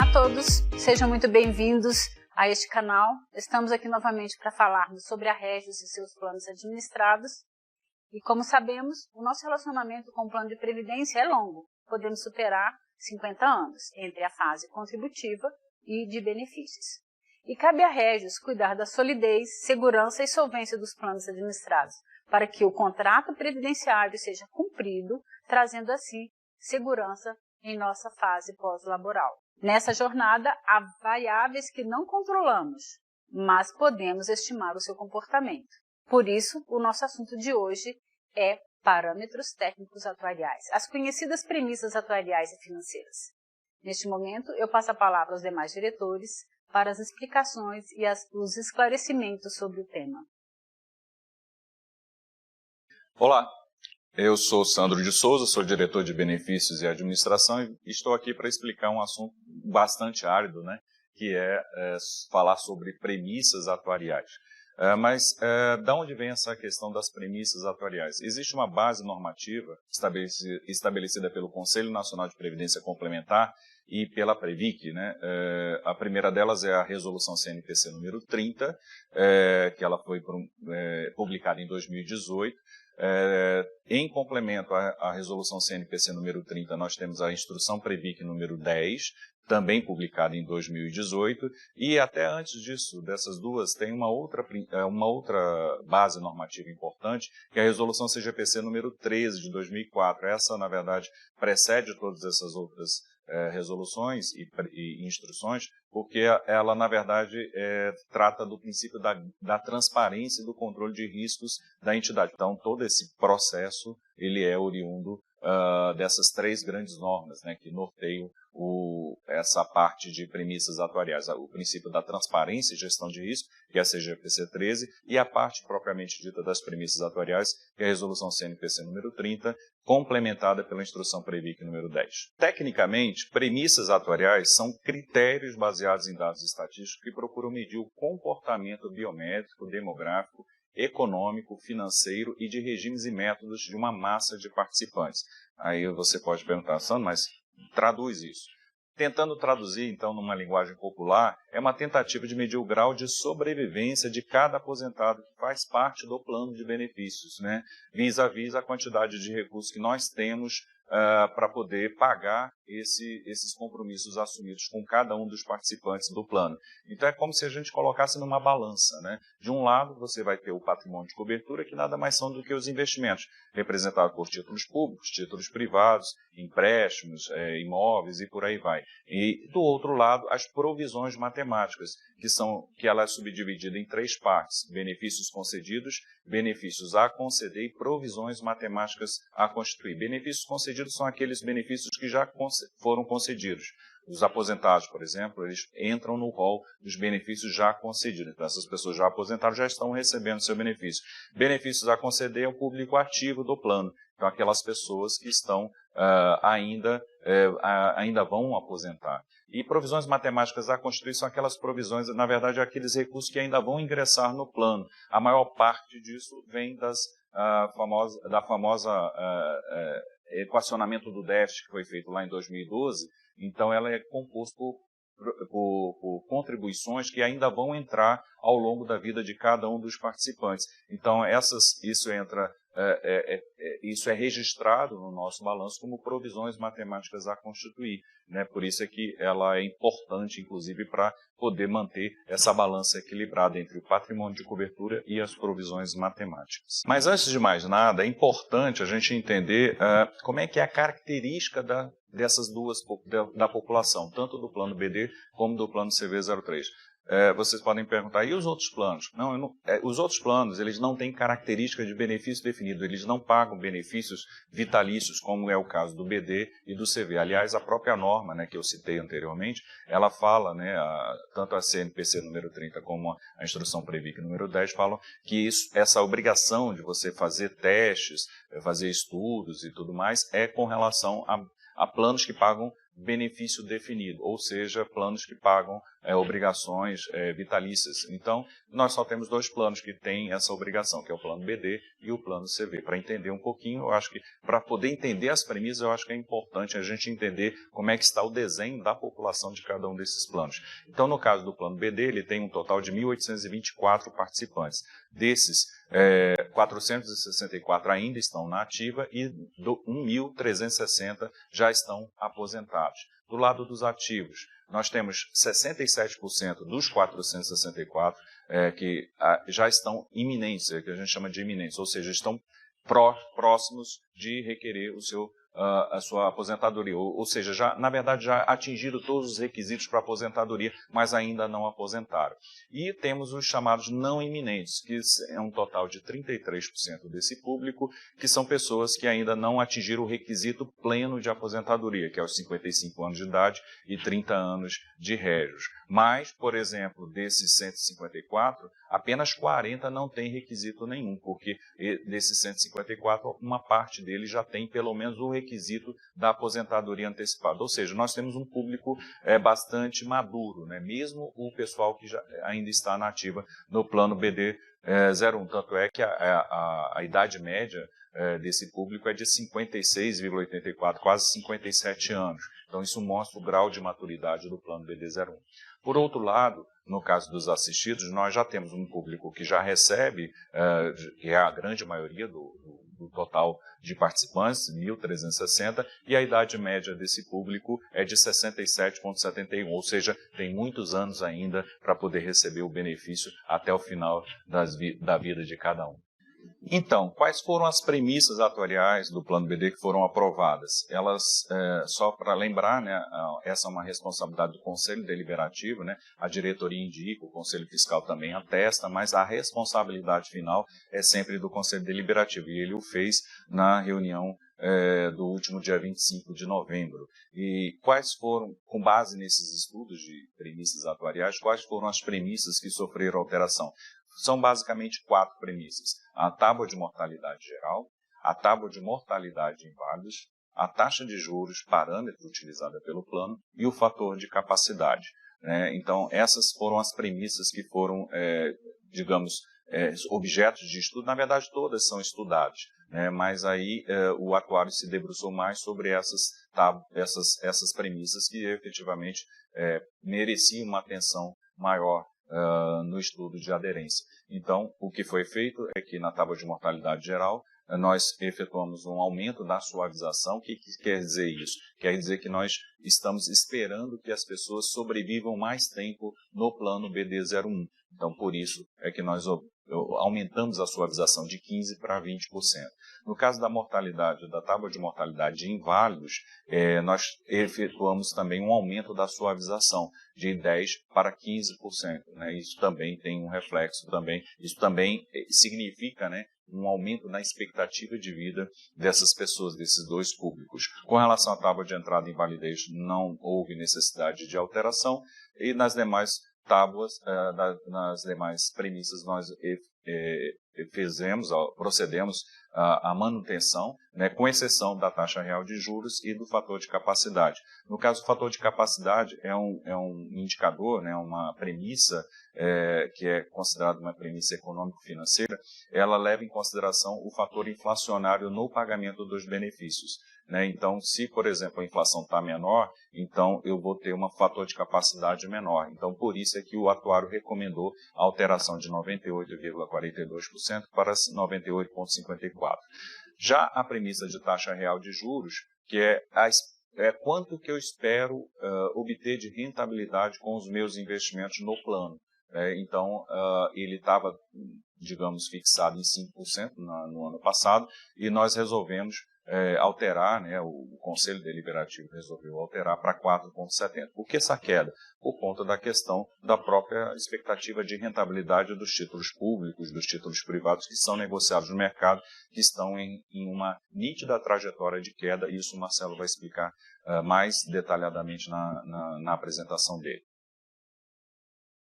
a todos, sejam muito bem-vindos a este canal. Estamos aqui novamente para falarmos sobre a Regis e seus planos administrados. E como sabemos, o nosso relacionamento com o plano de previdência é longo. Podemos superar 50 anos entre a fase contributiva e de benefícios. E cabe a Regis cuidar da solidez, segurança e solvência dos planos administrados, para que o contrato previdenciário seja cumprido, trazendo assim segurança em nossa fase pós-laboral. Nessa jornada, há variáveis que não controlamos, mas podemos estimar o seu comportamento. Por isso, o nosso assunto de hoje é parâmetros técnicos atuariais, as conhecidas premissas atuariais e financeiras. Neste momento, eu passo a palavra aos demais diretores para as explicações e os esclarecimentos sobre o tema. Olá, eu sou Sandro de Souza, sou diretor de Benefícios e Administração e estou aqui para explicar um assunto bastante árido, né, que é falar sobre premissas atuariais. Mas de onde vem essa questão das premissas atuariais? Existe uma base normativa estabelecida pelo Conselho Nacional de Previdência Complementar e pela Previc, né? A primeira delas é a Resolução CNPC número 30, que ela foi publicada em 2018. Em complemento à Resolução CNPC número 30, nós temos a Instrução Previc número 10, também publicada em 2018, e até antes disso, dessas duas, tem uma outra base normativa importante, que é a Resolução CGPC número 13, de 2004. Essa, na verdade, precede todas essas outras resoluções e instruções, porque ela, na verdade, trata do princípio da transparência e do controle de riscos da entidade. Então, todo esse processo, ele é oriundo dessas três grandes normas, né, que norteiam essa parte de premissas atuariais, o princípio da transparência e gestão de risco, que é a CGPC 13, e a parte propriamente dita das premissas atuariais, que é a Resolução CNPC número 30, complementada pela Instrução Previc número 10. Tecnicamente, premissas atuariais são critérios baseados em dados estatísticos que procuram medir o comportamento biométrico, demográfico, econômico, financeiro e de regimes e métodos de uma massa de participantes. Aí você pode perguntar, Sandro, mas traduz isso. Tentando traduzir, então, numa linguagem popular, é uma tentativa de medir o grau de sobrevivência de cada aposentado que faz parte do plano de benefícios, né? Vis-à-vis a quantidade de recursos que nós temos para poder pagar esses compromissos assumidos com cada um dos participantes do plano. Então é como se a gente colocasse numa balança, né? De um lado você vai ter o patrimônio de cobertura, que nada mais são do que os investimentos, representados por títulos públicos, títulos privados, empréstimos, imóveis e por aí vai. E do outro lado, as provisões matemáticas, que ela é subdividida em três partes: benefícios concedidos, benefícios a conceder e provisões matemáticas a constituir. Benefícios concedidos são aqueles benefícios que já foram concedidos. Os aposentados, por exemplo, eles entram no rol dos benefícios já concedidos. Então, essas pessoas já aposentadas já estão recebendo seu benefício. Benefícios a conceder é o público ativo do plano. Então, aquelas pessoas que estão ainda vão aposentar. E provisões matemáticas a constituir são aquelas provisões, na verdade, aqueles recursos que ainda vão ingressar no plano. A maior parte disso vem da famosa equacionamento do déficit que foi feito lá em 2012. Então, ela é composta por contribuições que ainda vão entrar ao longo da vida de cada um dos participantes. Então, isso é registrado no nosso balanço como provisões matemáticas a constituir, né? Por isso é que ela é importante, inclusive, para poder manter essa balança equilibrada entre o patrimônio de cobertura e as provisões matemáticas. Mas, antes de mais nada, é importante a gente entender como é que é a característica dessas duas da população, tanto do plano BD como do plano CV03. Vocês podem perguntar, e os outros planos? Os outros planos, eles não têm características de benefício definido, eles não pagam benefícios vitalícios, como é o caso do BD e do CV. Aliás, a própria norma, né, que eu citei anteriormente, ela fala, né, tanto a CNPC número 30 como a Instrução Previc número 10 falam que essa obrigação de você fazer testes, fazer estudos e tudo mais, é com relação a planos que pagam benefício definido, ou seja, planos que pagam obrigações vitalícias. Então, nós só temos dois planos que têm essa obrigação, que é o plano BD e o plano CV. Para entender um pouquinho, eu acho que, para poder entender as premissas, eu acho que é importante a gente entender como é que está o desenho da população de cada um desses planos. Então, no caso do plano BD, ele tem um total de 1.824 participantes. Desses, 464 ainda estão na ativa e 1.360 já estão aposentados. Do lado dos ativos, nós temos 67% dos 464 que já estão iminentes, que a gente chama de iminentes, ou seja, estão próximos de requerer a sua aposentadoria, ou seja, já, na verdade já atingiram todos os requisitos para aposentadoria, mas ainda não aposentaram. E temos os chamados não iminentes, que é um total de 33% desse público, que são pessoas que ainda não atingiram o requisito pleno de aposentadoria, que é os 55 anos de idade e 30 anos de régios. Mas, por exemplo, desses 154, apenas 40 não tem requisito nenhum, porque desses 154, uma parte deles já tem pelo menos o requisito da aposentadoria antecipada. Ou seja, nós temos um público bastante maduro, né? Mesmo o pessoal que já ainda está na ativa no plano BD 01. Tanto é que a idade média desse público é de 56,84, quase 57 anos. Então, isso mostra o grau de maturidade do plano BD 01. Por outro lado, no caso dos assistidos, nós já temos um público que já recebe, que é a grande maioria do total de participantes, 1.360, e a idade média desse público é de 67,71, ou seja, tem muitos anos ainda para poder receber o benefício até o final da vida de cada um. Então, quais foram as premissas atuariais do Plano BD que foram aprovadas? Elas, só para lembrar, né, essa é uma responsabilidade do Conselho Deliberativo, né, a diretoria indica, o Conselho Fiscal também atesta, mas a responsabilidade final é sempre do Conselho Deliberativo, e ele o fez na reunião do último dia 25 de novembro. E quais foram, com base nesses estudos de premissas atuariais, quais foram as premissas que sofreram alteração? São basicamente 4 premissas: a tábua de mortalidade geral, a tábua de mortalidade de inválidos, a taxa de juros, parâmetro utilizada pelo plano, e o fator de capacidade. Então, essas foram as premissas que foram, objetos de estudo. Na verdade, todas são estudadas, mas aí o atuário se debruçou mais sobre essas premissas que efetivamente mereciam uma atenção maior no estudo de aderência. Então, o que foi feito é que na tábua de mortalidade geral, nós efetuamos um aumento da suavização. O que quer dizer isso? Quer dizer que nós estamos esperando que as pessoas sobrevivam mais tempo no plano BD 01. Então, por isso é que nós aumentamos a suavização de 15% para 20%. No caso da mortalidade, da tábua de mortalidade de inválidos, nós efetuamos também um aumento da suavização de 10% para 15%. Isso também tem um reflexo, isso também significa, um aumento na expectativa de vida dessas pessoas, desses dois públicos. Com relação à tábua de entrada em validez, não houve necessidade de alteração, e nas demais tábuas, nas demais premissas, nós procedemos à manutenção, com exceção da taxa real de juros e do fator de capacidade. No caso, o fator de capacidade é um indicador, uma premissa que é considerada uma premissa econômico-financeira. Ela leva em consideração o fator inflacionário no pagamento dos benefícios. Então, se, por exemplo, a inflação está menor, então eu vou ter um fator de capacidade menor. Então, por isso é que o atuário recomendou a alteração de 98,42% para 98,54%. Já a premissa de taxa real de juros, que é quanto que eu espero obter de rentabilidade com os meus investimentos no plano. Então, ele estava, fixado em 5% no ano passado, e nós resolvemos alterar, o Conselho Deliberativo resolveu alterar para 4,70%. Por que essa queda? Por conta da questão da própria expectativa de rentabilidade dos títulos públicos, dos títulos privados que são negociados no mercado, que estão em uma nítida trajetória de queda, e isso o Marcelo vai explicar mais detalhadamente na apresentação dele.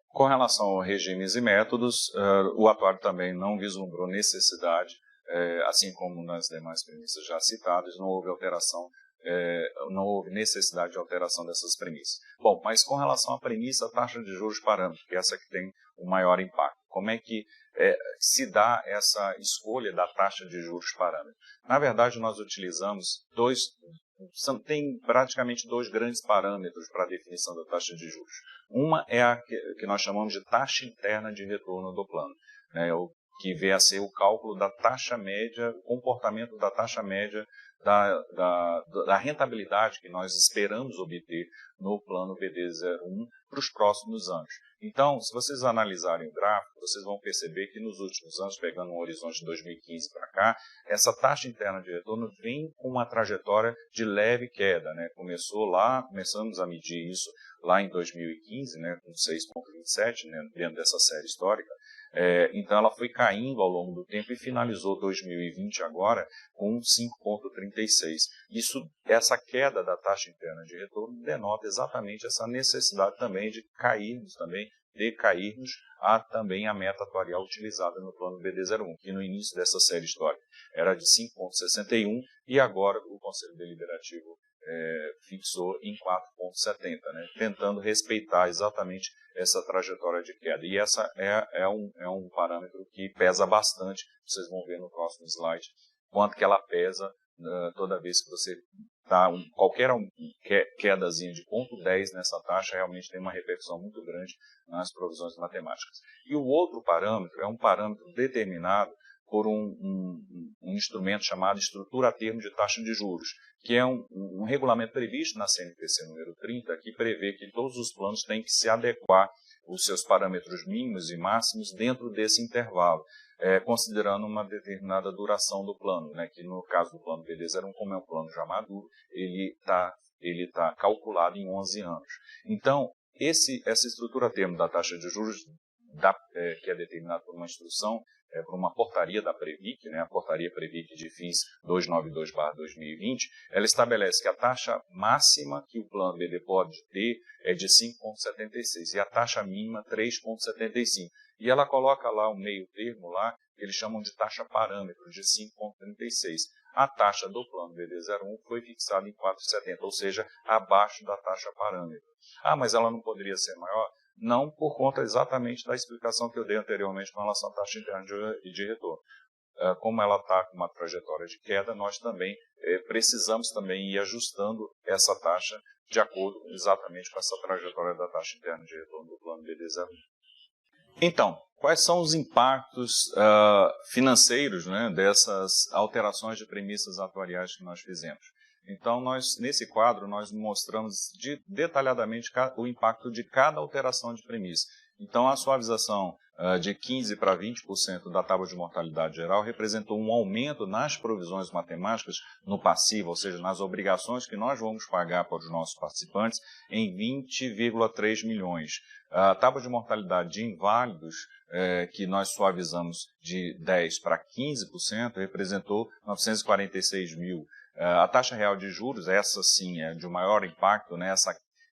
Com relação aos regimes e métodos, o atuário também não vislumbrou necessidade, assim como nas demais premissas já citadas, não houve alteração não houve necessidade de alteração dessas premissas. Bom, mas com relação à premissa, a taxa de juros parâmetro, que é essa que tem o maior impacto, como é que se dá essa escolha da taxa de juros parâmetro? Na verdade, nós utilizamos tem praticamente dois grandes parâmetros para a definição da taxa de juros. Uma é a que nós chamamos de taxa interna de retorno do plano, né, o que vem a ser o cálculo da taxa média, o comportamento da taxa média da rentabilidade que nós esperamos obter no plano BD01 para os próximos anos. Então, se vocês analisarem o gráfico, vocês vão perceber que nos últimos anos, pegando um horizonte de 2015 para cá, essa taxa interna de retorno vem com uma trajetória de leve queda, né? Começamos a medir isso lá em 2015, né, com 6,27, né, dentro dessa série histórica. Então ela foi caindo ao longo do tempo e finalizou 2020 agora com 5,36. Essa queda da taxa interna de retorno denota exatamente essa necessidade também de decairmos também a meta atuarial utilizada no plano BD01, que no início dessa série histórica era de 5,61 e agora o Conselho Deliberativo fixou em 4,70, né, tentando respeitar exatamente essa trajetória de queda. E essa é um parâmetro que pesa bastante, vocês vão ver no próximo slide, quanto que ela pesa toda vez que você dá qualquer quedazinha de 0,10 nessa taxa, realmente tem uma repercussão muito grande nas provisões matemáticas. E o outro parâmetro é um parâmetro determinado por um instrumento chamado estrutura a termo de taxa de juros, que é um regulamento previsto na CNPC número 30, que prevê que todos os planos têm que se adequar os seus parâmetros mínimos e máximos dentro desse intervalo, considerando uma determinada duração do plano, né, que no caso do plano BD01, como é um plano já maduro, ele tá calculado em 11 anos. Então, essa estrutura a termo da taxa de juros, que é determinada por uma instrução, por uma portaria da Previc, né, a portaria Previc de FINS 292/2020, ela estabelece que a taxa máxima que o plano BD pode ter é de 5,76 e a taxa mínima 3,75. E ela coloca lá um meio termo lá, que eles chamam de taxa parâmetro, de 5,36. A taxa do plano BD01 foi fixada em 4,70, ou seja, abaixo da taxa parâmetro. Mas ela não poderia ser maior? Não, por conta exatamente da explicação que eu dei anteriormente com relação à taxa interna de retorno. Como ela está com uma trajetória de queda, nós também precisamos também ir ajustando essa taxa de acordo exatamente com essa trajetória da taxa interna de retorno do plano BD01. Então, quais são os impactos financeiros, né, dessas alterações de premissas atuariais que nós fizemos? Então, nesse quadro, nós mostramos detalhadamente o impacto de cada alteração de premissa. Então, a suavização de 15% para 20% da tábua de mortalidade geral representou um aumento nas provisões matemáticas no passivo, ou seja, nas obrigações que nós vamos pagar para os nossos participantes, em 20,3 milhões. A tábua de mortalidade de inválidos, que nós suavizamos de 10% para 15%, representou 946 mil. A taxa real de juros, essa sim é de maior impacto, né?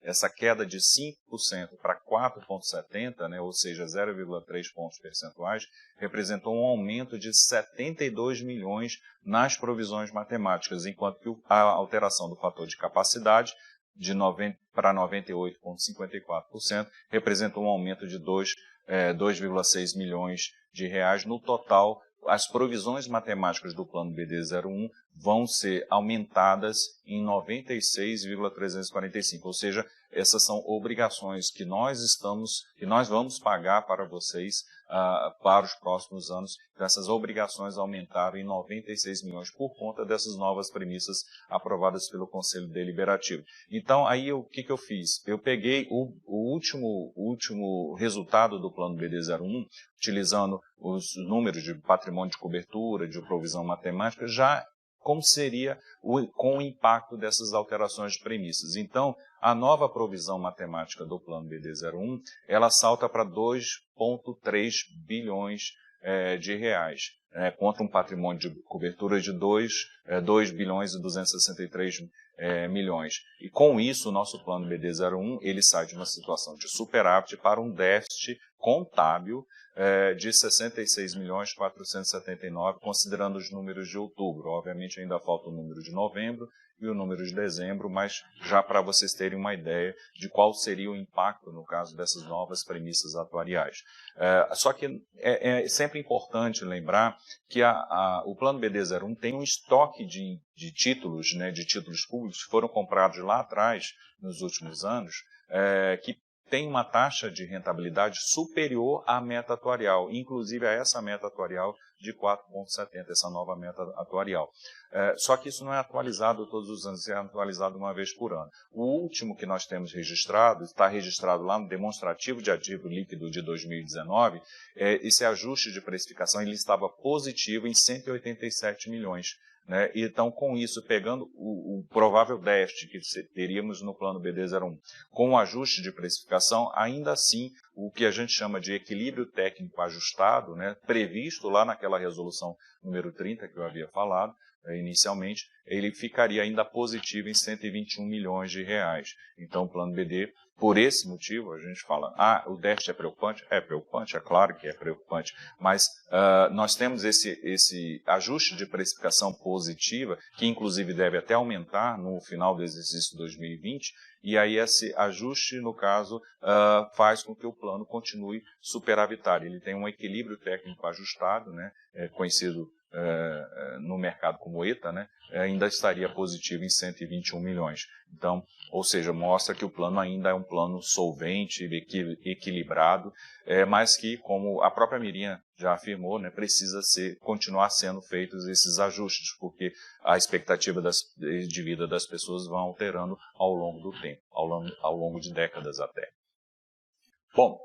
Essa queda de 5% para 4,70%, né? Ou seja, 0,3 pontos percentuais, representou um aumento de 72 milhões nas provisões matemáticas, enquanto que a alteração do fator de capacidade de 90 para 98,54% representou um aumento de 2,6 milhões de reais. No total, as provisões matemáticas do plano BD01 vão ser aumentadas em 96,345, ou seja, essas são obrigações que nós vamos pagar para vocês para os próximos anos. Então, essas obrigações aumentaram em 96 milhões por conta dessas novas premissas aprovadas pelo Conselho Deliberativo. Então, aí o que eu fiz? Eu peguei o último resultado do plano BD01, utilizando os números de patrimônio de cobertura, de provisão matemática, já como seria com o impacto dessas alterações de premissas. Então, a nova provisão matemática do plano BD01, ela salta para 2,3 bilhões de reais, contra um patrimônio de cobertura de 2 bilhões e 263 milhões. E com isso, o nosso plano BD01, ele sai de uma situação de superávit para um déficit contábil de 66.479.000, considerando os números de outubro. Obviamente ainda falta o número de novembro e o número de dezembro, mas já para vocês terem uma ideia de qual seria o impacto no caso dessas novas premissas atuariais. Só que é sempre importante lembrar que o plano BD01 tem um estoque de títulos, né, de títulos públicos que foram comprados lá atrás, nos últimos anos, que tem uma taxa de rentabilidade superior à meta atuarial, inclusive a essa meta atuarial de 4,70, essa nova meta atuarial. Só que isso não é atualizado todos os anos, é atualizado uma vez por ano. O último que nós temos registrado, está registrado lá no demonstrativo de ativo líquido de 2019, esse ajuste de precificação ele estava positivo em 187 milhões. Né? Então, com isso, pegando o provável déficit que teríamos no plano BD01, com o ajuste de precificação, ainda assim, o que a gente chama de equilíbrio técnico ajustado, né, previsto lá naquela resolução número 30 que eu havia falado, inicialmente, ele ficaria ainda positivo em 121 milhões de reais. Então, o plano BD, por esse motivo, a gente fala, o déficit é preocupante? É preocupante, é claro que é preocupante, mas nós temos esse ajuste de precificação positiva, que inclusive deve até aumentar no final do exercício 2020, e aí esse ajuste, no caso, faz com que o plano continue superavitário. Ele tem um equilíbrio técnico ajustado, né, conhecido no mercado como ETA, né, ainda estaria positivo em 121 milhões. Então, ou seja, mostra que o plano ainda é um plano solvente, equilibrado, mas que, como a própria Miriam já afirmou, né, precisa continuar sendo feitos esses ajustes, porque a expectativa de vida das pessoas vão alterando ao longo do tempo, ao longo de décadas até. Bom,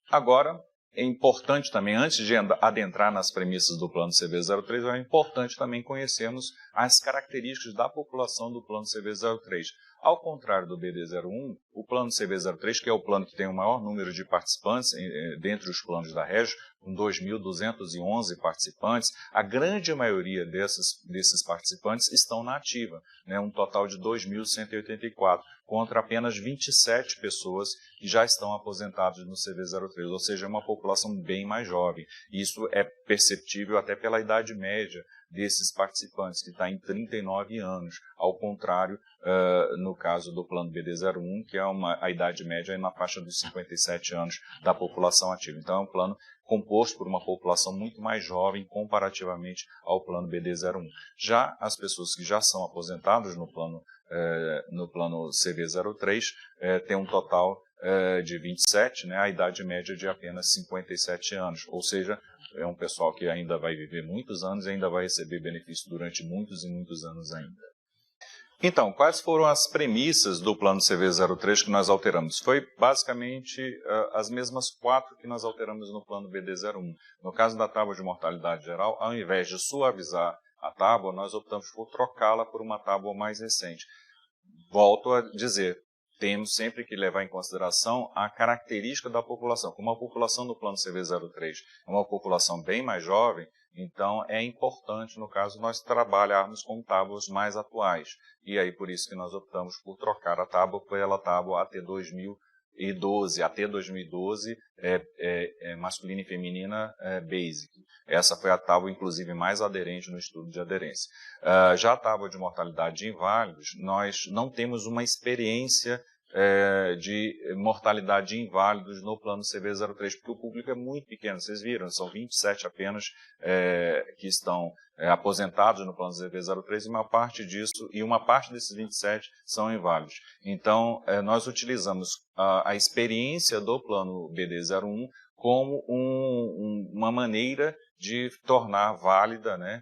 agora é importante também, antes de adentrar nas premissas do plano CV03, é importante também conhecermos as características da população do plano CV03. Ao contrário do BD01, o plano CV03, que é o plano que tem o maior número de participantes dentre os planos da Régio, com 2.211 participantes, a grande maioria desses participantes estão na ativa, né, um total de 2.184, contra apenas 27 pessoas que já estão aposentadas no CV03, ou seja, é uma população bem mais jovem. Isso é perceptível até pela idade média desses participantes, que está em 39 anos, ao contrário, no caso do plano BD01, que é a idade média na faixa dos 57 anos da população ativa. Então, é um plano composto por uma população muito mais jovem comparativamente ao plano BD01. Já as pessoas que já são aposentadas no plano CV03 têm um total de 27, né, a idade média de apenas 57 anos, ou seja, é um pessoal que ainda vai viver muitos anos e ainda vai receber benefício durante muitos e muitos anos ainda. Então, quais foram as premissas do plano CV03 que nós alteramos? Foi basicamente as mesmas 4 que nós alteramos no plano BD01. No caso da tábua de mortalidade geral, ao invés de suavizar a tábua, nós optamos por trocá-la por uma tábua mais recente. Volto a dizer, temos sempre que levar em consideração a característica da população. Como a população do plano CV03 é uma população bem mais jovem, então é importante, no caso, nós trabalharmos com tábuas mais atuais. E aí, por isso que nós optamos por trocar a tábua pela tábua AT 2012. AT 2012 masculina e feminina basic. Essa foi a tábua, inclusive, mais aderente no estudo de aderência. Já a tábua de mortalidade de inválidos, nós não temos uma experiência de mortalidade de inválidos no plano CV03, porque o público é muito pequeno, vocês viram, são 27 apenas que estão aposentados no plano CV03 e uma parte desses 27 são inválidos. Então, nós utilizamos a experiência do plano BD01 como uma maneira de tornar válida, né,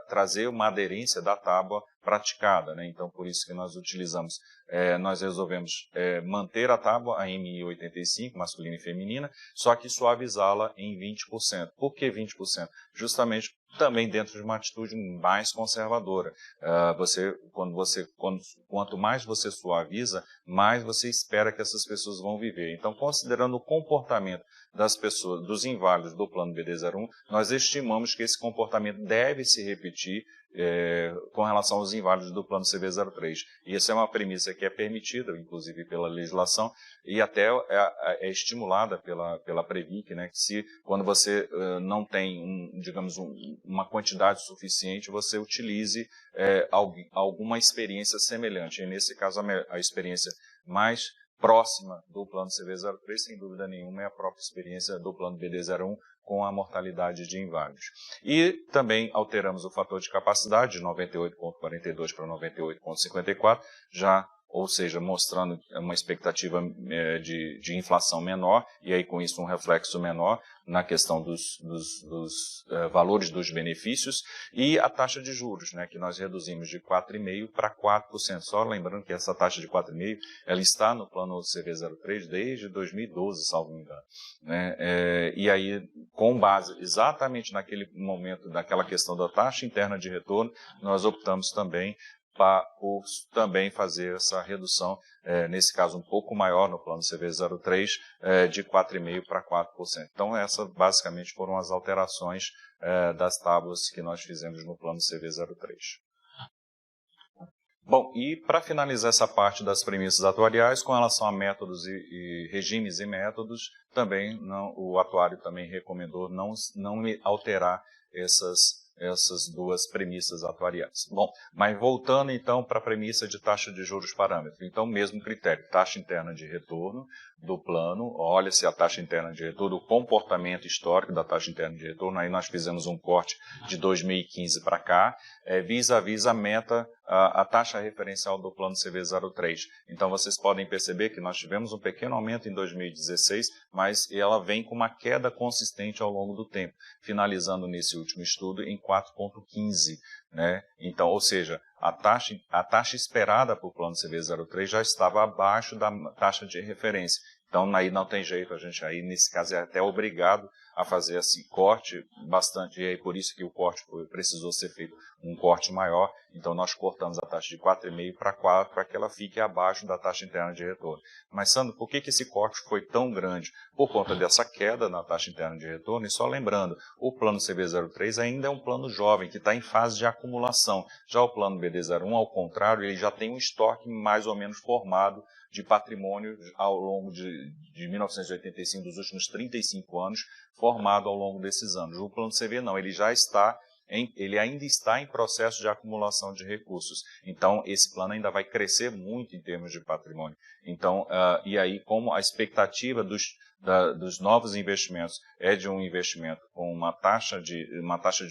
trazer uma aderência da tábua praticada, né? Então, por isso que nós utilizamos nós resolvemos manter a tábua, a MI 85, masculina e feminina, só que suavizá-la em 20%. Por que 20%? Justamente também dentro de uma atitude mais conservadora. Quanto mais você suaviza, mais você espera que essas pessoas vão viver. Então, considerando o comportamento das pessoas, dos inválidos do plano BD01, nós estimamos que esse comportamento deve se repetir com relação aos inválidos do plano CV03. E essa é uma premissa que é permitida, inclusive, pela legislação, e até é estimulada pela Previc, né, que se quando você não tem, uma quantidade suficiente, você utilize alguma experiência semelhante. E nesse caso, a experiência mais próxima do plano CV03, sem dúvida nenhuma, é a própria experiência do plano BD01 com a mortalidade de inválidos. E também alteramos o fator de capacidade de 98,42 para 98,54, ou seja, mostrando uma expectativa de inflação menor, e aí com isso um reflexo menor na questão dos valores dos benefícios, e a taxa de juros, né, que nós reduzimos de 4,5% para 4%. Só lembrando que essa taxa de 4,5% ela está no plano CV03 desde 2012, salvo engano. Né? E aí, com base exatamente naquele momento, daquela questão da taxa interna de retorno, nós optamos também por também fazer essa redução, nesse caso um pouco maior no plano CV03, de 4,5% para 4%. Então, essas basicamente foram as alterações das tábuas que nós fizemos no plano CV03. Bom, e para finalizar essa parte das premissas atuariais, com relação a métodos e regimes e métodos, também o atuário também recomendou não alterar essas duas premissas atuariais. Bom, mas voltando então para a premissa de taxa de juros parâmetro. Então, mesmo critério, taxa interna de retorno do plano, olha-se a taxa interna de retorno, o comportamento histórico da taxa interna de retorno, aí nós fizemos um corte de 2015 para cá, vis-à-vis a meta, a taxa referencial do plano CV03. Então, vocês podem perceber que nós tivemos um pequeno aumento em 2016, mas ela vem com uma queda consistente ao longo do tempo, finalizando nesse último estudo em 4,15, né? Então, ou seja, a taxa esperada para o plano CV03 já estava abaixo da taxa de referência. Então, aí não tem jeito, a gente aí, nesse caso, é até obrigado a fazer esse corte bastante, e aí por isso que o corte precisou ser feito um corte maior. Então, nós cortamos a taxa de 4,5 para 4 para que ela fique abaixo da taxa interna de retorno. Mas, Sandro, por que esse corte foi tão grande? Por conta dessa queda na taxa interna de retorno, e só lembrando, o plano CV03 ainda é um plano jovem, que está em fase de acumulação. Já o plano BD01, ao contrário, ele já tem um estoque mais ou menos formado de patrimônio ao longo de 1985, dos últimos 35 anos, formado ao longo desses anos. O plano CV não, ele ainda está em processo de acumulação de recursos. Então, esse plano ainda vai crescer muito em termos de patrimônio. Então, e aí, como a expectativa dos novos investimentos é de um investimento com uma taxa de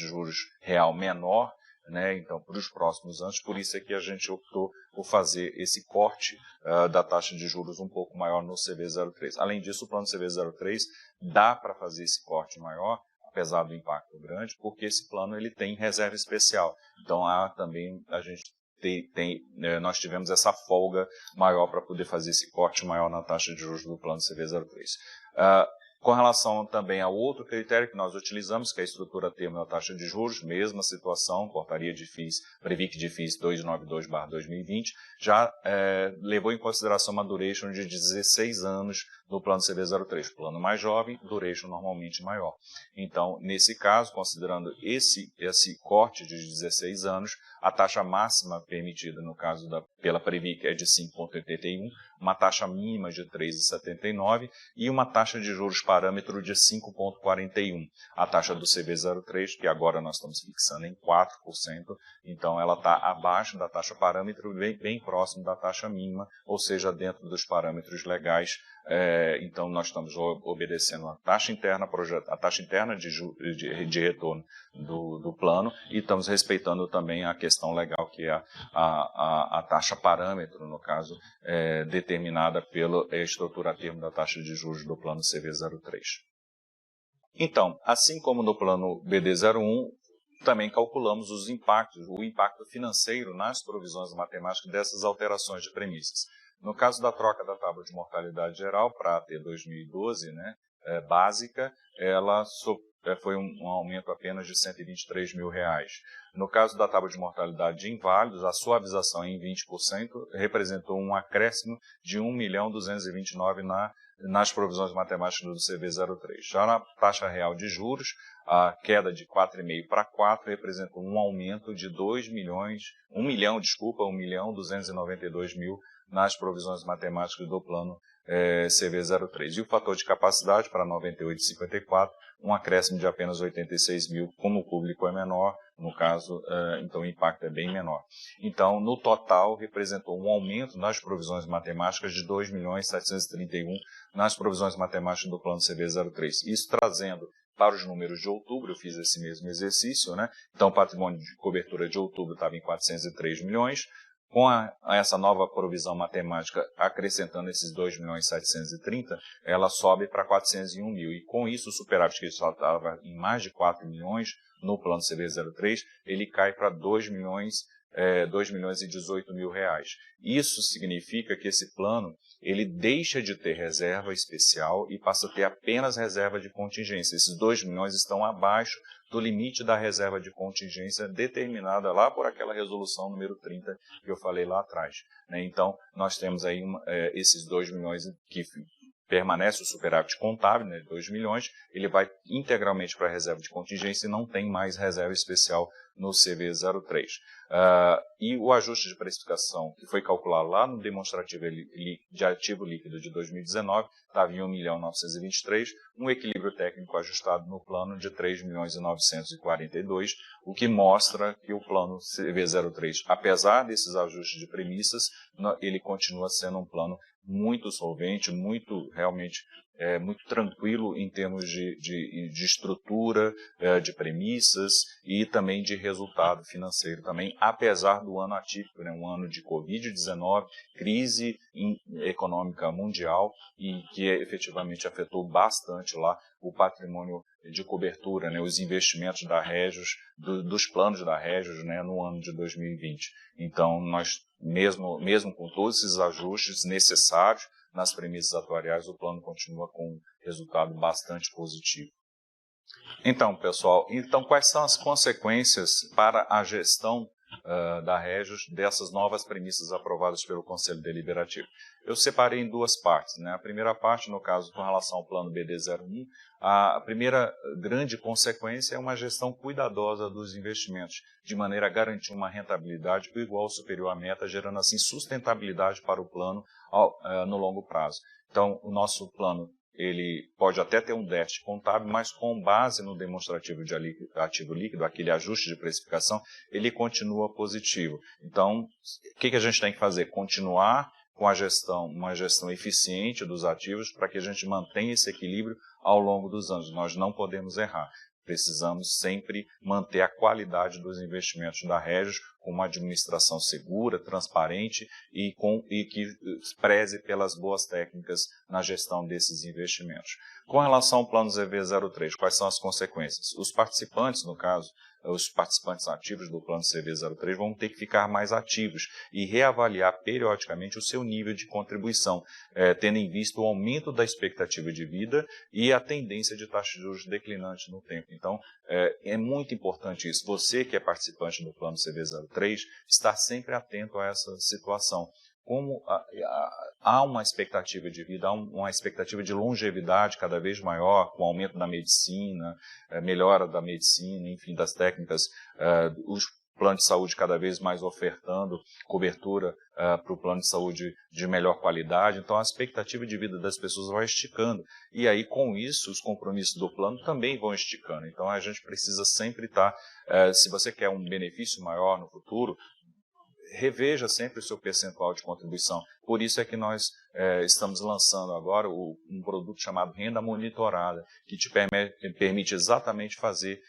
juros real menor, né, então, para os próximos anos, por isso é que a gente optou por fazer esse corte da taxa de juros um pouco maior no CV03. Além disso, o plano CV03 dá para fazer esse corte maior, apesar do impacto grande, porque esse plano ele tem reserva especial. Então, nós tivemos essa folga maior para poder fazer esse corte maior na taxa de juros do plano CV03. Com relação também ao outro critério que nós utilizamos, que é a estrutura termo da taxa de juros, mesma situação, portaria de FIIs, Previc de FIIs 292/2020, já levou em consideração uma duration de 16 anos no plano CV03, plano mais jovem, duration normalmente maior. Então, nesse caso, considerando esse corte de 16 anos, a taxa máxima permitida, no caso pela Previc, é de 5,81, uma taxa mínima de 3,79 e uma taxa de juros parâmetro de 5,41. A taxa do CV03, que agora nós estamos fixando em 4%, então ela está abaixo da taxa parâmetro, bem próximo da taxa mínima, ou seja, dentro dos parâmetros legais. Então, nós estamos obedecendo a taxa interna de retorno do plano e estamos respeitando também a questão legal, que é a taxa parâmetro, no caso, determinada pela estrutura a termo da taxa de juros do plano CV03. Então, assim como no plano BD01, também calculamos os impactos, o impacto financeiro nas provisões matemáticas dessas alterações de premissas. No caso da troca da tábua de mortalidade geral para a AT 2012, né, básica, ela foi um aumento apenas de R$ 123 mil. No caso da tábua de mortalidade de inválidos, a suavização em 20% representou um acréscimo de 1.229.000 nas provisões matemáticas do CV03. Já na taxa real de juros, a queda de 4,5 para 4 representou um aumento de 1.292.000 nas provisões matemáticas do plano CV03. E o fator de capacidade para 98,54, um acréscimo de apenas 86 mil, como o público é menor, no caso, então o impacto é bem menor. Então, no total, representou um aumento nas provisões matemáticas de 2.731.000 nas provisões matemáticas do plano CV03. Isso trazendo para os números de outubro, eu fiz esse mesmo exercício, né? Então, o patrimônio de cobertura de outubro estava em 403 milhões, com essa nova provisão matemática acrescentando esses 2.730.000, ela sobe para 401 mil. E com isso, o superávit que só estava em mais de 4 milhões no plano CV03, ele cai para 2.018 mil reais. Isso significa que esse plano ele deixa de ter reserva especial e passa a ter apenas reserva de contingência. Esses 2 milhões estão abaixo do limite da reserva de contingência determinada lá por aquela resolução número 30 que eu falei lá atrás. Então, nós temos aí esses 2 milhões que permanece o superávit contábil, né, 2 milhões, ele vai integralmente para a reserva de contingência e não tem mais reserva especial no CV03. E o ajuste de precificação, que foi calculado lá no demonstrativo de ativo líquido de 2019, estava em 1.923.000, um equilíbrio técnico ajustado no plano de 3.942.000, o que mostra que o plano CV03, apesar desses ajustes de premissas, ele continua sendo um plano muito solvente, realmente muito tranquilo em termos de estrutura, de premissas e também de resultado financeiro também, apesar do ano atípico, né, um ano de Covid-19, crise econômica mundial e que efetivamente afetou bastante lá o patrimônio de cobertura, né, os investimentos da Regios, dos planos da Regios, né, no ano de 2020. Então, nós, mesmo com todos esses ajustes necessários nas premissas atuariais, o plano continua com um resultado bastante positivo. Então, pessoal, quais são as consequências para a gestão da Regios dessas novas premissas aprovadas pelo Conselho Deliberativo? Eu separei em duas partes, né? A primeira parte, no caso, com relação ao plano BD01, a primeira grande consequência é uma gestão cuidadosa dos investimentos, de maneira a garantir uma rentabilidade igual ou superior à meta, gerando assim sustentabilidade para o plano no longo prazo. Então, o nosso plano ele pode até ter um déficit contábil, mas com base no demonstrativo de ativo líquido, aquele ajuste de precificação, ele continua positivo. Então, o que a gente tem que fazer? Continuar com uma gestão eficiente dos ativos para que a gente mantenha esse equilíbrio ao longo dos anos. Nós não podemos errar. Precisamos sempre manter a qualidade dos investimentos da Regios com uma administração segura, transparente e que preze pelas boas técnicas na gestão desses investimentos. Com relação ao plano CV03, quais são as consequências? Os participantes, no caso, os participantes ativos do plano CV03 vão ter que ficar mais ativos e reavaliar periodicamente o seu nível de contribuição, tendo em vista o aumento da expectativa de vida e a tendência de taxa de juros declinante no tempo. Então, é muito importante isso. Você que é participante do plano CV03, estar sempre atento a essa situação. Como há uma expectativa de vida, há uma expectativa de longevidade cada vez maior, com o aumento da medicina, melhora da medicina, enfim, das técnicas, os planos de saúde cada vez mais ofertando cobertura para o plano de saúde de melhor qualidade. Então, a expectativa de vida das pessoas vai esticando. E aí, com isso, os compromissos do plano também vão esticando. Então, a gente precisa sempre estar, se você quer um benefício maior no futuro, reveja sempre o seu percentual de contribuição. Por isso é que nós estamos lançando agora um produto chamado Renda Monitorada, que te permite exatamente fazer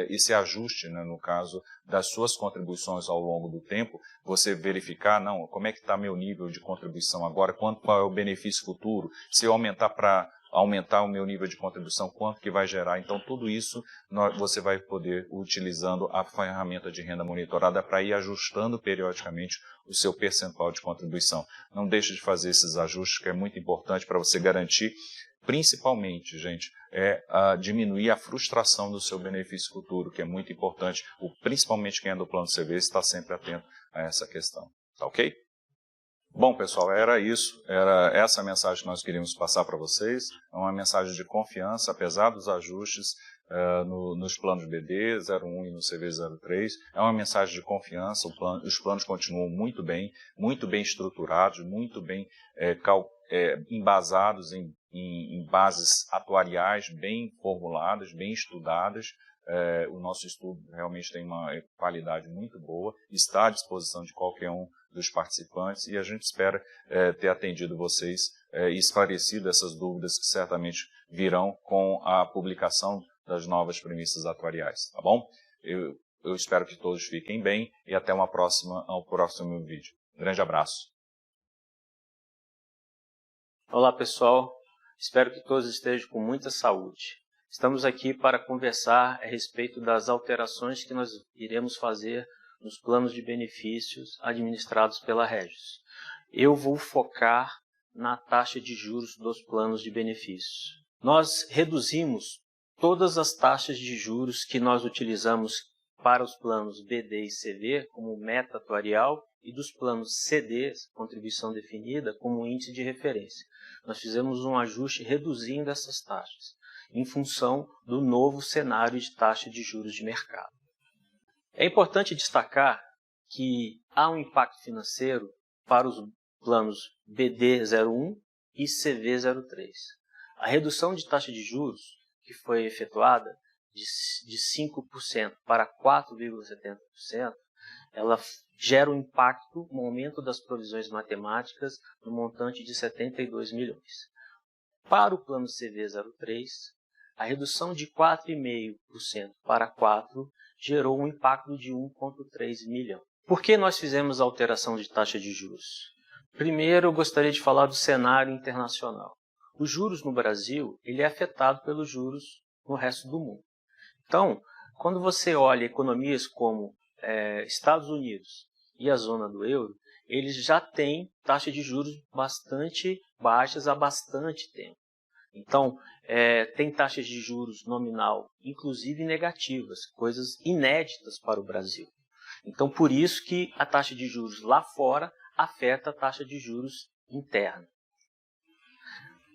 esse ajuste, né, no caso das suas contribuições ao longo do tempo, você verificar, como é que está meu nível de contribuição agora, qual é o benefício futuro, se eu aumentar para aumentar o meu nível de contribuição, quanto que vai gerar. Então, tudo isso você vai poder utilizando a ferramenta de renda monitorada para ir ajustando periodicamente o seu percentual de contribuição. Não deixe de fazer esses ajustes, que é muito importante para você garantir, principalmente, gente, diminuir a frustração do seu benefício futuro, que é muito importante. Principalmente quem é do plano CV está sempre atento a essa questão. Tá ok? Bom, pessoal, era isso. Era essa a mensagem que nós queríamos passar para vocês. É uma mensagem de confiança, apesar dos ajustes nos planos BD 01 e no CV 03. É uma mensagem de confiança. Os planos continuam muito bem estruturados, muito bem embasados em bases atuariais bem formuladas, bem estudadas. O nosso estudo realmente tem uma qualidade muito boa, está à disposição de qualquer um dos participantes e a gente espera ter atendido vocês e esclarecido essas dúvidas que certamente virão com a publicação das novas premissas atuariais, tá bom? Eu espero que todos fiquem bem e até ao próximo vídeo. Grande abraço. Olá, pessoal. Espero que todos estejam com muita saúde. Estamos aqui para conversar a respeito das alterações que nós iremos fazer nos planos de benefícios administrados pela Régis. Eu vou focar na taxa de juros dos planos de benefícios. Nós reduzimos todas as taxas de juros que nós utilizamos para os planos BD e CV como meta atuarial e dos planos CD, contribuição definida, como índice de referência. Nós fizemos um ajuste reduzindo essas taxas, em função do novo cenário de taxa de juros de mercado. É importante destacar que há um impacto financeiro para os planos BD 01 e CV 03. A redução de taxa de juros que foi efetuada de 5% para 4,70%, ela gera um impacto, um aumento das provisões matemáticas no montante de 72 milhões. Para o plano CV 03, a redução de 4,5% para 4% gerou um impacto de 1,3 milhão. Por que nós fizemos a alteração de taxa de juros? Primeiro, eu gostaria de falar do cenário internacional. Os juros no Brasil ele é afetado pelos juros no resto do mundo. Então, quando você olha economias como Estados Unidos e a zona do euro, eles já têm taxas de juros bastante baixas há bastante tempo. Então, tem taxas de juros nominal, inclusive negativas, coisas inéditas para o Brasil. Então, por isso que a taxa de juros lá fora afeta a taxa de juros interna.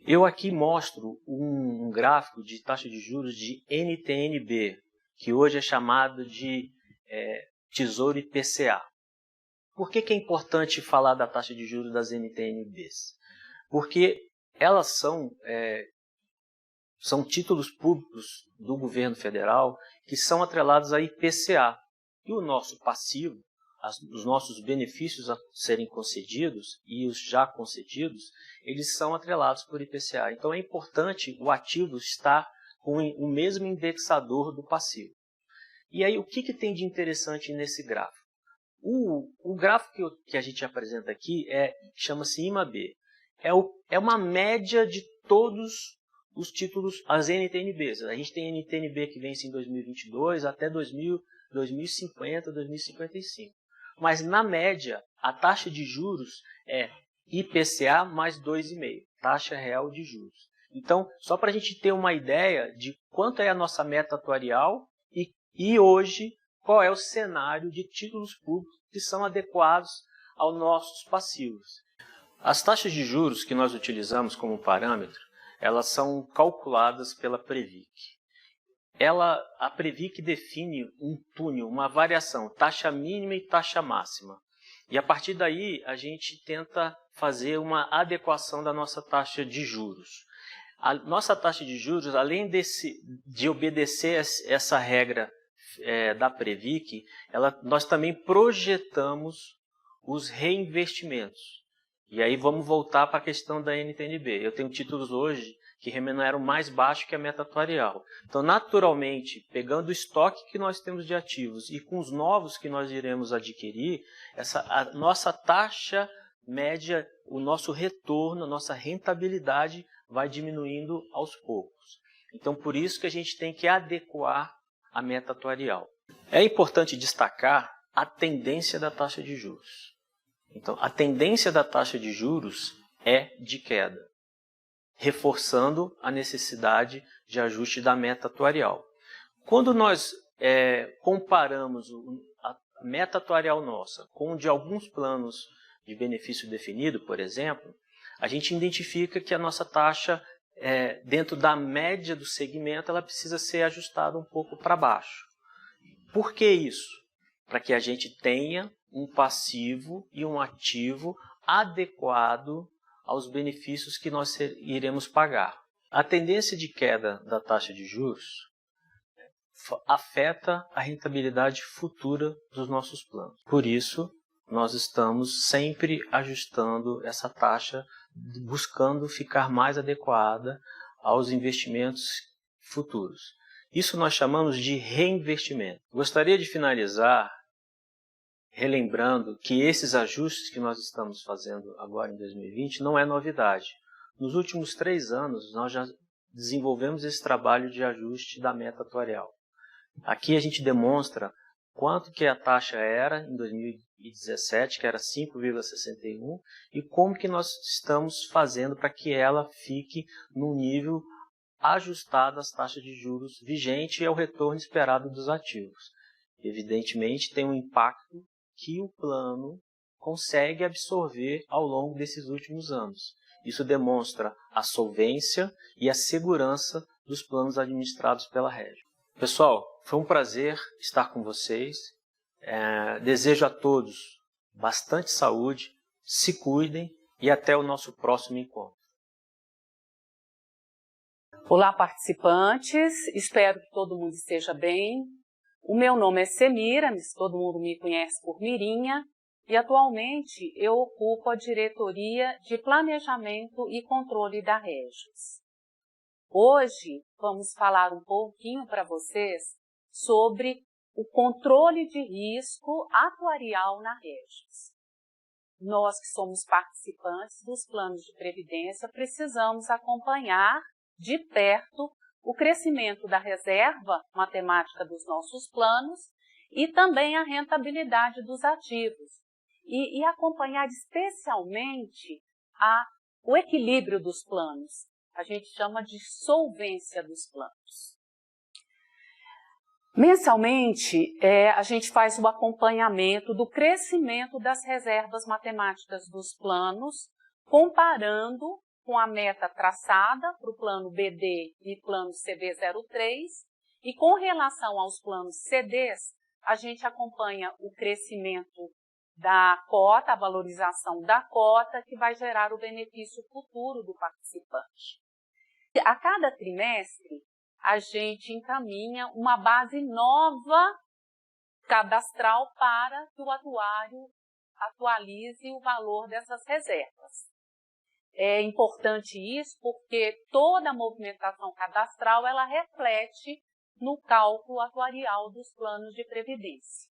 Eu aqui mostro um gráfico de taxa de juros de NTN-B, que hoje é chamado de Tesouro IPCA. Por que é importante falar da taxa de juros das NTN-Bs? Porque elas são títulos públicos do governo federal que são atrelados a IPCA. E o nosso passivo, os nossos benefícios a serem concedidos e os já concedidos, eles são atrelados por IPCA. Então é importante o ativo estar com o mesmo indexador do passivo. E aí o que tem de interessante nesse gráfico? O gráfico que a gente apresenta aqui chama-se IMA-B. É uma média de todos os títulos, as NTN-Bs. A gente tem NTN-B que vence em 2022 até 2050, 2055. Mas, na média, a taxa de juros é IPCA mais 2,5%, taxa real de juros. Então, só para a gente ter uma ideia de quanto é a nossa meta atuarial e hoje, qual é o cenário de títulos públicos que são adequados aos nossos passivos. As taxas de juros que nós utilizamos como parâmetro, elas são calculadas pela Previc. A Previc define um túnel, uma variação, taxa mínima e taxa máxima. E a partir daí, a gente tenta fazer uma adequação da nossa taxa de juros. A nossa taxa de juros, além de obedecer essa regra da Previc, nós também projetamos os reinvestimentos. E aí vamos voltar para a questão da NTN-B. Eu tenho títulos hoje que remuneram mais baixo que a meta atuarial. Então, naturalmente, pegando o estoque que nós temos de ativos e com os novos que nós iremos adquirir, a nossa taxa média, o nosso retorno, a nossa rentabilidade vai diminuindo aos poucos. Então, por isso que a gente tem que adequar a meta atuarial. É importante destacar a tendência da taxa de juros. Então, a tendência da taxa de juros é de queda, reforçando a necessidade de ajuste da meta atuarial. Quando nós comparamos a meta atuarial nossa com de alguns planos de benefício definido, por exemplo, a gente identifica que a nossa taxa, dentro da média do segmento, ela precisa ser ajustada um pouco para baixo. Por que isso? Para que a gente tenha um passivo e um ativo adequado aos benefícios que nós iremos pagar. A tendência de queda da taxa de juros afeta a rentabilidade futura dos nossos planos. Por isso, nós estamos sempre ajustando essa taxa, buscando ficar mais adequada aos investimentos futuros. Isso nós chamamos de reinvestimento. Gostaria de finalizar relembrando que esses ajustes que nós estamos fazendo agora em 2020 não é novidade. Nos últimos 3 anos, nós já desenvolvemos esse trabalho de ajuste da meta atuarial. Aqui a gente demonstra quanto que a taxa era em 2017, que era 5,61, e como que nós estamos fazendo para que ela fique num nível ajustado às taxas de juros vigente e ao retorno esperado dos ativos. Evidentemente, tem um impacto que o plano consegue absorver ao longo desses últimos anos. Isso demonstra a solvência e a segurança dos planos administrados pela Régio. Pessoal, foi um prazer estar com vocês. Desejo a todos bastante saúde, se cuidem e até o nosso próximo encontro. Olá, participantes. Espero que todo mundo esteja bem. O meu nome é Semira, todo mundo me conhece por Mirinha, e atualmente eu ocupo a diretoria de Planejamento e Controle da Régis. Hoje vamos falar um pouquinho para vocês sobre o controle de risco atuarial na Régis. Nós que somos participantes dos planos de previdência precisamos acompanhar de perto o crescimento da reserva matemática dos nossos planos e também a rentabilidade dos ativos. E acompanhar especialmente o equilíbrio dos planos. A gente chama de solvência dos planos. Mensalmente, a gente faz o acompanhamento do crescimento das reservas matemáticas dos planos, comparando com a meta traçada para o plano BD e plano CD03, e com relação aos planos CDs, a gente acompanha o crescimento da cota, a valorização da cota, que vai gerar o benefício futuro do participante. A cada trimestre, a gente encaminha uma base nova cadastral para que o atuário atualize o valor dessas reservas. É importante isso porque toda a movimentação cadastral ela reflete no cálculo atuarial dos planos de previdência.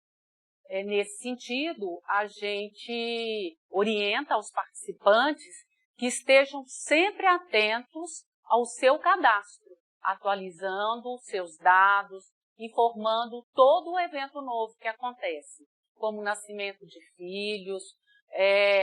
Nesse sentido, a gente orienta os participantes que estejam sempre atentos ao seu cadastro, atualizando os seus dados, informando todo o evento novo que acontece, como nascimento de filhos,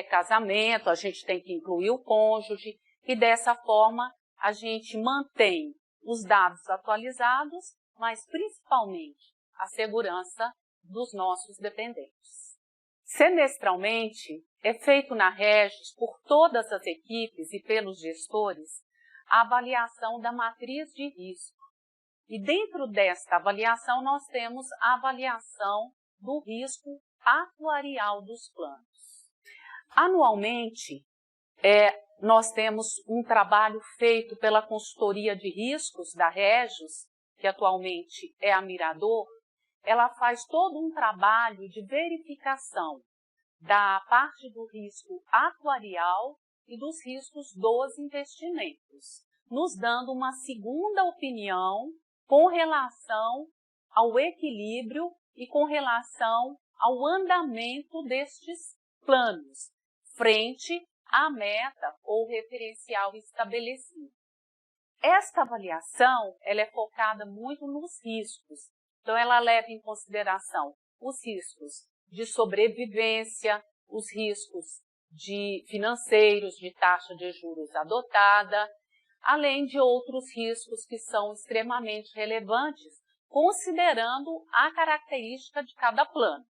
casamento, a gente tem que incluir o cônjuge, e dessa forma a gente mantém os dados atualizados, mas principalmente a segurança dos nossos dependentes. Semestralmente, é feito na Régis por todas as equipes e pelos gestores a avaliação da matriz de risco. E dentro desta avaliação nós temos a avaliação do risco atuarial dos planos. Anualmente, nós temos um trabalho feito pela consultoria de riscos da Régis, que atualmente é a Mirador. Ela faz todo um trabalho de verificação da parte do risco atuarial e dos riscos dos investimentos, nos dando uma segunda opinião com relação ao equilíbrio e com relação ao andamento destes planos, frente à meta ou referencial estabelecido. esta avaliação ela é focada muito nos riscos. Então, ela leva em consideração os riscos de sobrevivência, os riscos financeiros, de taxa de juros adotada, além de outros riscos que são extremamente relevantes, considerando a característica de cada plano.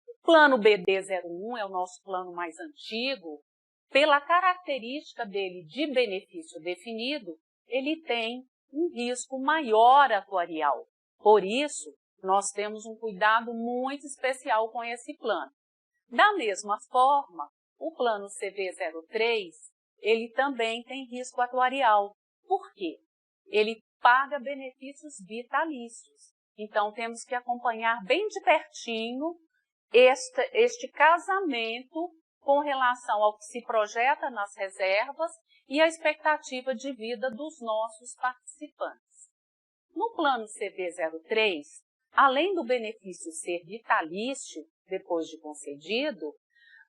O plano BD01 é o nosso plano mais antigo. Pela característica dele de benefício definido, ele tem um risco maior atuarial. Por isso, nós temos um cuidado muito especial com esse plano. Da mesma forma, o plano CV03, ele também tem risco atuarial. Por quê? Ele paga benefícios vitalícios. Então, temos que acompanhar bem de pertinho este casamento com relação ao que se projeta nas reservas e a expectativa de vida dos nossos participantes. No plano CV03, além do benefício ser vitalício, depois de concedido,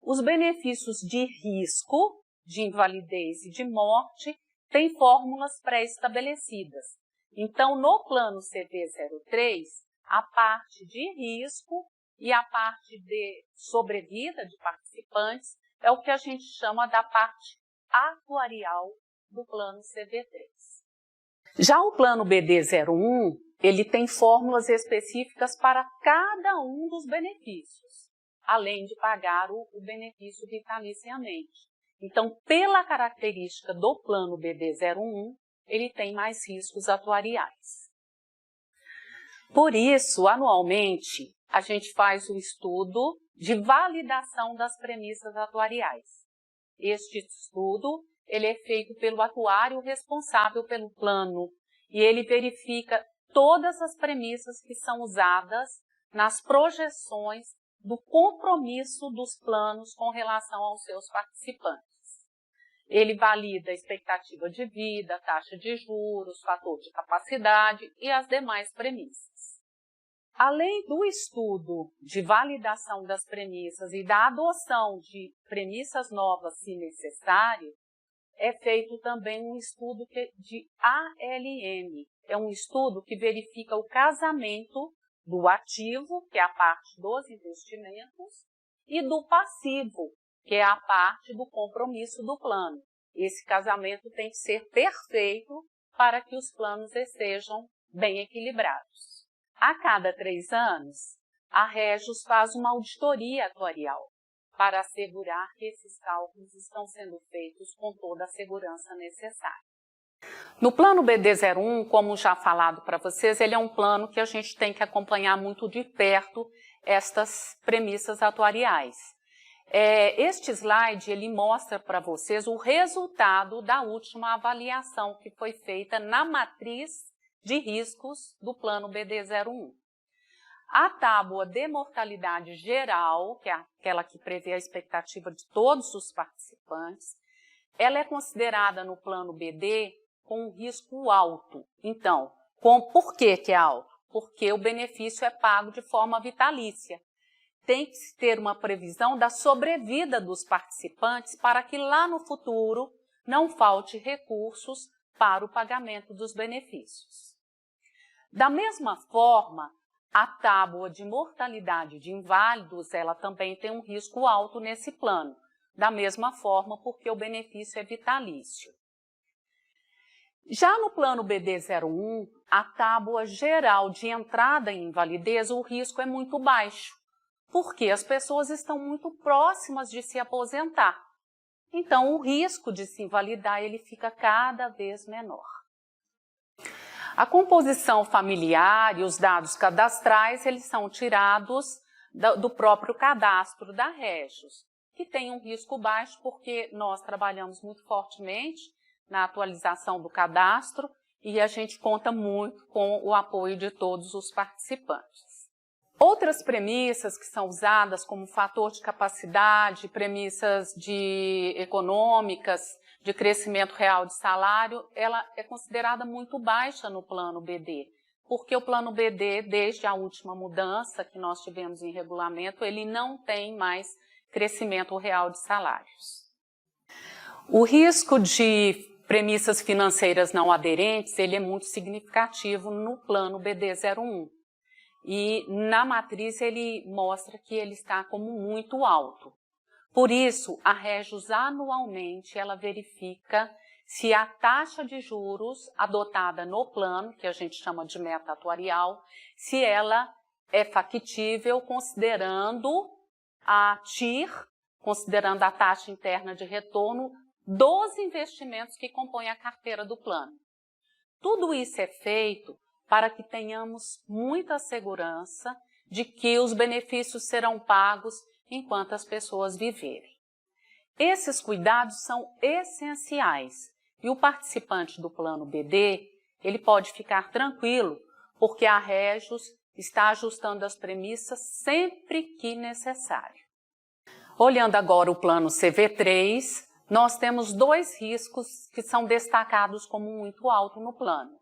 os benefícios de risco, de invalidez e de morte têm fórmulas pré-estabelecidas. Então, no plano CV03, a parte de risco e a parte de sobrevida de participantes é o que a gente chama da parte atuarial do plano CV3. Já o plano BD01, ele tem fórmulas específicas para cada um dos benefícios, além de pagar o benefício vitaliciamente. Então, pela característica do plano BD01, ele tem mais riscos atuariais. Por isso, anualmente, a gente faz o estudo de validação das premissas atuariais. Este estudo ele é feito pelo atuário responsável pelo plano e ele verifica todas as premissas que são usadas nas projeções do compromisso dos planos com relação aos seus participantes. Ele valida a expectativa de vida, taxa de juros, fator de capacidade e as demais premissas. Além do estudo de validação das premissas e da adoção de premissas novas, se necessário, é feito também um estudo de ALM. É um estudo que verifica o casamento do ativo, que é a parte dos investimentos, e do passivo, que é a parte do compromisso do plano. Esse casamento tem que ser perfeito para que os planos estejam bem equilibrados. A cada 3 anos, a Regis faz uma auditoria atuarial para assegurar que esses cálculos estão sendo feitos com toda a segurança necessária. No plano BD01, como já falado para vocês, ele é um plano que a gente tem que acompanhar muito de perto estas premissas atuariais. Este slide ele mostra para vocês o resultado da última avaliação que foi feita na matriz de riscos do plano BD01. A tábua de mortalidade geral, que é aquela que prevê a expectativa de todos os participantes, ela é considerada no plano BD com um risco alto. Então, por que é alto? Porque o benefício é pago de forma vitalícia. Tem que se ter uma previsão da sobrevida dos participantes para que lá no futuro não falte recursos para o pagamento dos benefícios. Da mesma forma, a tábua de mortalidade de inválidos, ela também tem um risco alto nesse plano. Da mesma forma, porque o benefício é vitalício. Já no plano BD01, a tábua geral de entrada em invalidez, o risco é muito baixo, porque as pessoas estão muito próximas de se aposentar. Então, o risco de se invalidar ele fica cada vez menor. A composição familiar e os dados cadastrais, eles são tirados do próprio cadastro da Regis, que tem um risco baixo porque nós trabalhamos muito fortemente na atualização do cadastro e a gente conta muito com o apoio de todos os participantes. Outras premissas que são usadas como fator de capacidade, premissas econômicas, de crescimento real de salário, ela é considerada muito baixa no plano BD, porque o plano BD, desde a última mudança que nós tivemos em regulamento, ele não tem mais crescimento real de salários. O risco de premissas financeiras não aderentes, ele é muito significativo no plano BD01. E na matriz ele mostra que ele está como muito alto. Por isso, a Regis anualmente ela verifica se a taxa de juros adotada no plano, que a gente chama de meta atuarial, se ela é factível considerando a TIR, considerando a taxa interna de retorno dos investimentos que compõem a carteira do plano. Tudo isso é feito para que tenhamos muita segurança de que os benefícios serão pagos enquanto as pessoas viverem. Esses cuidados são essenciais e o participante do plano BD, ele pode ficar tranquilo, porque a Regis está ajustando as premissas sempre que necessário. Olhando agora o plano CV3, nós temos dois riscos que são destacados como muito alto no plano,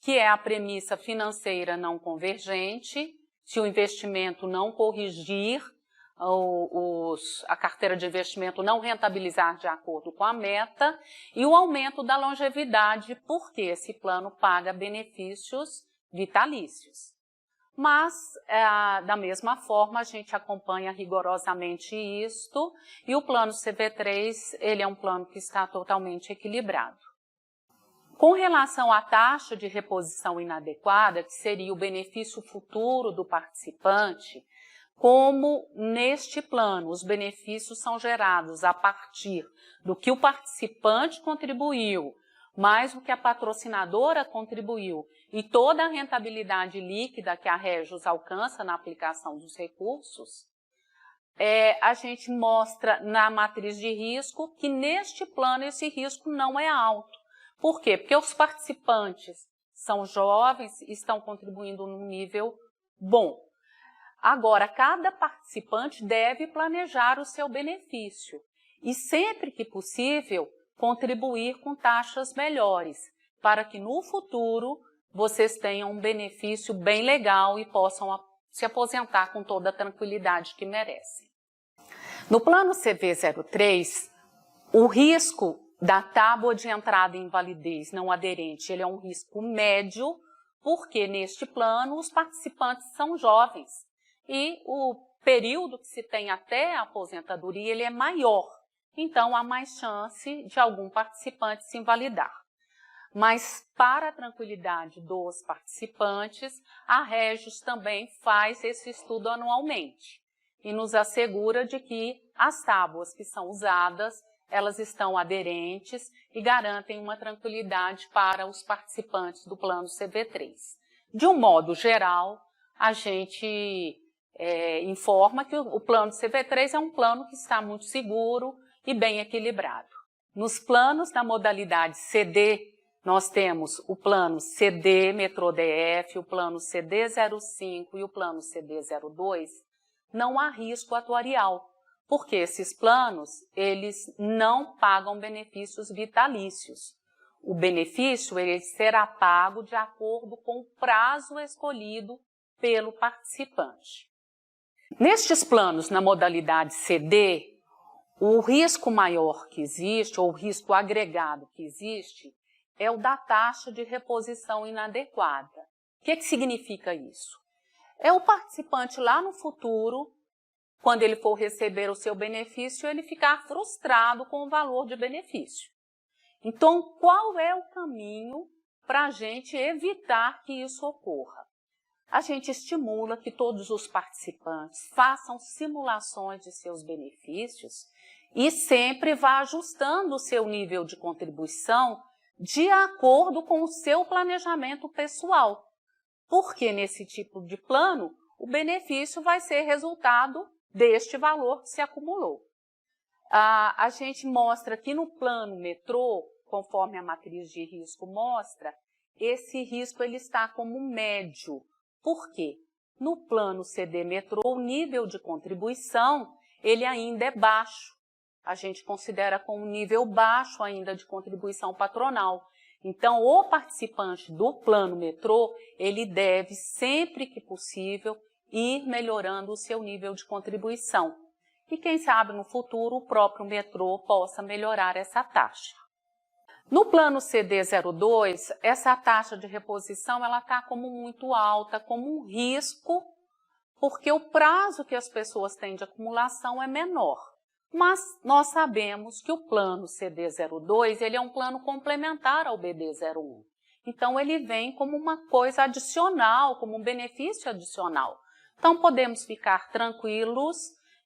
que é a premissa financeira não convergente, se o investimento não corrigir, a carteira de investimento não rentabilizar de acordo com a meta, e o aumento da longevidade, porque esse plano paga benefícios vitalícios. Mas, da mesma forma, a gente acompanha rigorosamente isto, e o plano CV3, ele é um plano que está totalmente equilibrado. Com relação à taxa de reposição inadequada, que seria o benefício futuro do participante, como neste plano os benefícios são gerados a partir do que o participante contribuiu, mais o que a patrocinadora contribuiu e toda a rentabilidade líquida que a Regis alcança na aplicação dos recursos, a gente mostra na matriz de risco que neste plano esse risco não é alto. Por quê? Porque os participantes são jovens e estão contribuindo num nível bom. Agora, cada participante deve planejar o seu benefício e, sempre que possível, contribuir com taxas melhores, para que no futuro vocês tenham um benefício bem legal e possam se aposentar com toda a tranquilidade que merecem. No plano CV03, o risco da tábua de entrada em invalidez não aderente, ele é um risco médio, porque neste plano os participantes são jovens e o período que se tem até a aposentadoria ele é maior, então há mais chance de algum participante se invalidar. Mas para a tranquilidade dos participantes, a Regis também faz esse estudo anualmente e nos assegura de que as tábuas que são usadas elas estão aderentes e garantem uma tranquilidade para os participantes do plano CV3. De um modo geral, a gente informa que o plano CV3 é um plano que está muito seguro e bem equilibrado. Nos planos da modalidade CD, nós temos o plano CD Metrô DF, o plano CD05 e o plano CD02, não há risco atuarial, porque esses planos, eles não pagam benefícios vitalícios. O benefício ele será pago de acordo com o prazo escolhido pelo participante. Nestes planos, na modalidade CD, o risco maior que existe, ou o risco agregado que existe, é o da taxa de reposição inadequada. O que significa isso? É o participante lá no futuro, quando ele for receber o seu benefício, ele ficar frustrado com o valor de benefício. Então, qual é o caminho para a gente evitar que isso ocorra? A gente estimula que todos os participantes façam simulações de seus benefícios e sempre vá ajustando o seu nível de contribuição de acordo com o seu planejamento pessoal. Porque nesse tipo de plano, o benefício vai ser resultado deste valor que se acumulou. A gente mostra que no plano metrô, conforme a matriz de risco mostra, esse risco ele está como médio. Por quê? No plano CD metrô, o nível de contribuição ele ainda é baixo. A gente considera com um nível baixo ainda de contribuição patronal. Então, o participante do plano metrô, ele deve, sempre que possível, ir melhorando o seu nível de contribuição. E quem sabe no futuro o próprio metrô possa melhorar essa taxa. No plano CD02, essa taxa de reposição ela está como muito alta, como um risco, porque o prazo que as pessoas têm de acumulação é menor. Mas nós sabemos que o plano CD02 ele é um plano complementar ao BD01. Então, ele vem como uma coisa adicional, como um benefício adicional. Então, podemos ficar tranquilos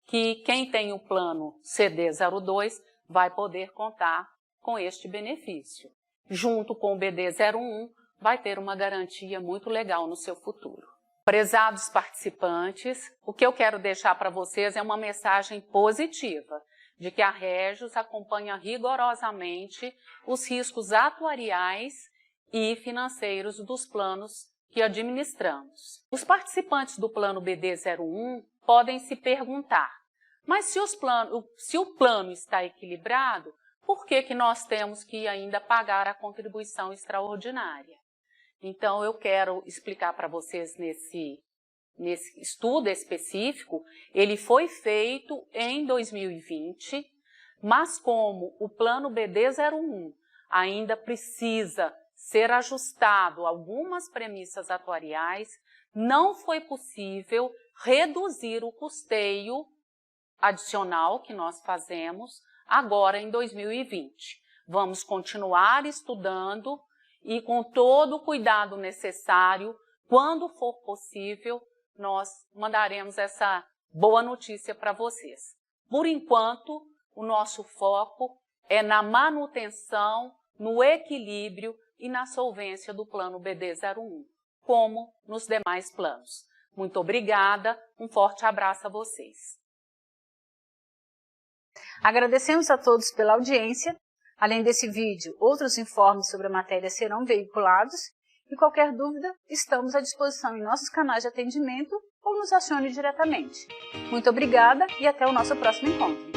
que quem tem o plano CD02 vai poder contar com este benefício. Junto com o BD01, vai ter uma garantia muito legal no seu futuro. Prezados participantes, o que eu quero deixar para vocês é uma mensagem positiva, de que a Régios acompanha rigorosamente os riscos atuariais e financeiros dos planos que administramos. Os participantes do plano BD01 podem se perguntar, mas se o plano está equilibrado, por que nós temos que ainda pagar a contribuição extraordinária? Então, eu quero explicar para vocês nesse estudo específico, ele foi feito em 2020, mas como o plano BD01 ainda precisa ser ajustado a algumas premissas atuariais, não foi possível reduzir o custeio adicional que nós fazemos agora em 2020. Vamos continuar estudando e com todo o cuidado necessário, quando for possível, nós mandaremos essa boa notícia para vocês. Por enquanto, o nosso foco é na manutenção, no equilíbrio e na solvência do plano BD01, como nos demais planos. Muito obrigada, um forte abraço a vocês. Agradecemos a todos pela audiência. Além desse vídeo, outros informes sobre a matéria serão veiculados e qualquer dúvida, estamos à disposição em nossos canais de atendimento ou nos acione diretamente. Muito obrigada e até o nosso próximo encontro.